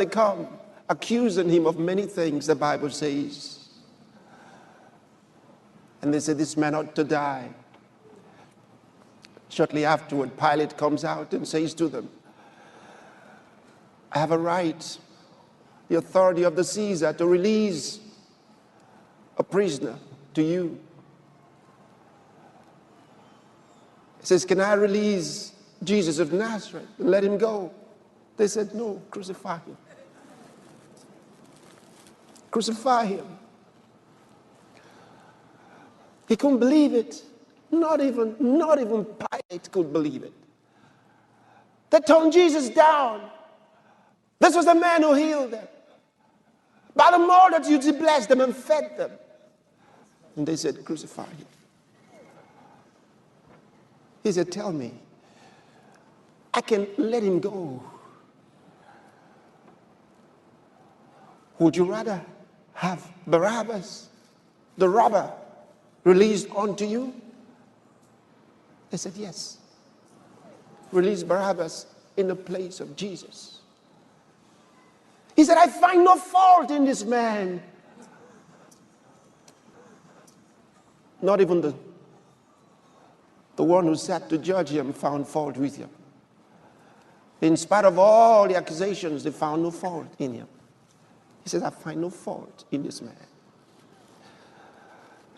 They come accusing him of many things, the Bible says. And they said, this man ought to die. Shortly afterward, Pilate comes out and says to them, I have a right, the authority of the Caesar, to release a prisoner to you. He says, can I release Jesus of Nazareth and let him go? They said, no, crucify him. Crucify him. He couldn't believe it. Not even Pilate could believe it. They toned Jesus down. This was the man who healed them. By the multitudes he blessed them and fed them. And they said, crucify him. He said, tell me, I can let him go. Would you rather have Barabbas, the robber, released unto you? They said, yes. Release Barabbas in the place of Jesus. He said, I find no fault in this man. Not even the one who sat to judge him found fault with him. In spite of all the accusations, they found no fault in him. He said, I find no fault in this man.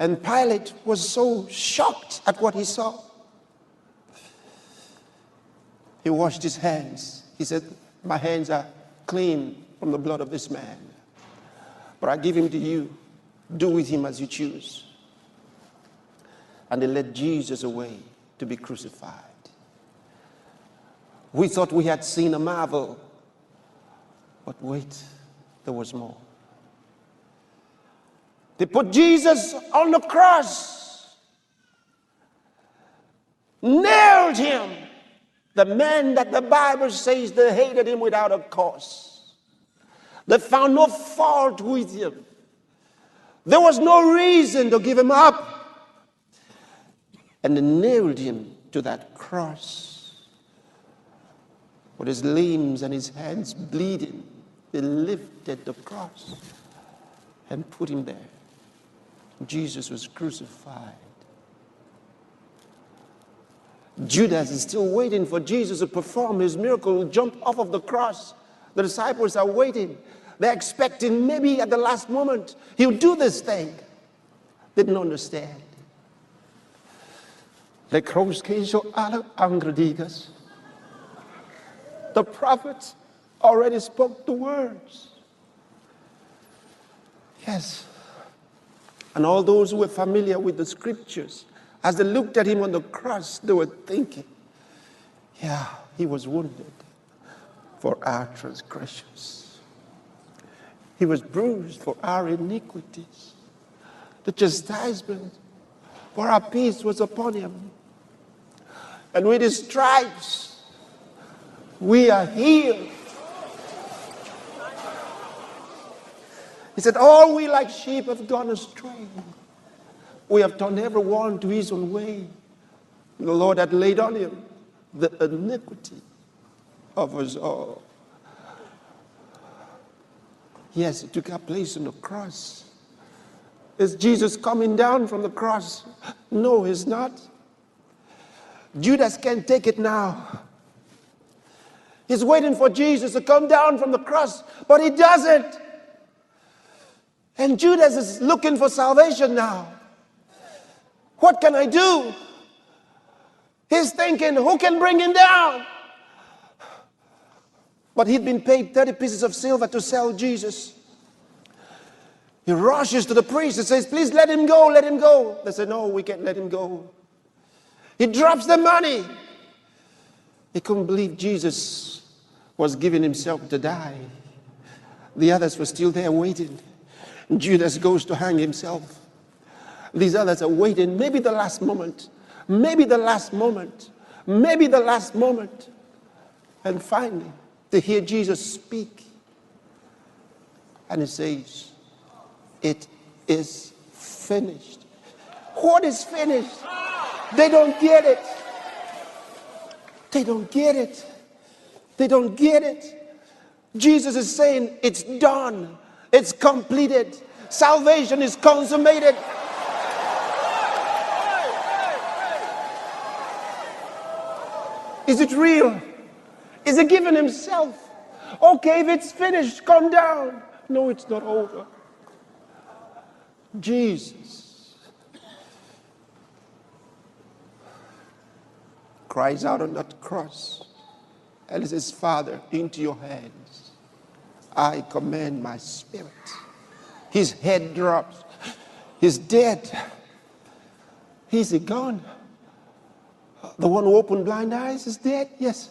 And Pilate was so shocked at what he saw. He washed his hands. He said, my hands are clean from the blood of this man. But I give him to you. Do with him as you choose. And they led Jesus away to be crucified. We thought we had seen a marvel. But wait, there was more. They put Jesus on the cross. Nailed him. The man that the Bible says they hated him without a cause. They found no fault with him. There was no reason to give him up. And they nailed him to that cross. With his limbs and his hands bleeding, they lifted the cross and put him there. Jesus was crucified. Judas is still waiting for Jesus to perform his miracle, jump off of the cross. The disciples are waiting. They're expecting maybe at the last moment he'll do this thing. Didn't understand. The prophets already spoke the words. Yes. And all those who were familiar with the scriptures, as they looked at him on the cross, they were thinking, yeah, he was wounded for our transgressions. He was bruised for our iniquities. The chastisement for our peace was upon him. And with his stripes, we are healed. He said, all we like sheep have gone astray. We have turned everyone to his own way. The Lord had laid on him the iniquity of us all. Yes, he took our place on the cross. Is Jesus coming down from the cross? No, he's not. Judas can't take it now. He's waiting for Jesus to come down from the cross, but he doesn't. And Judas is looking for salvation now. What can I do? He's thinking, who can bring him down? But he'd been paid 30 pieces of silver to sell Jesus. He rushes to the priest and says, please let him go, let him go. They said, no, we can't let him go. He drops the money. He couldn't believe Jesus was giving himself to die. The others were still there waiting. Judas goes to hang himself. These others are waiting, maybe the last moment, maybe the last moment, maybe the last moment. And finally, they hear Jesus speak. And he says, it is finished. What is finished? They don't get it. They don't get it. They don't get it. Jesus is saying, it's done. It's completed. Salvation is consummated. Is it real? Is he giving himself? Okay, if it's finished, come down. No, it's not over. Jesus cries out on that cross and says, Father, into your hands I commend my spirit. His head drops. He's dead. Is he gone? The one who opened blind eyes is dead? Yes.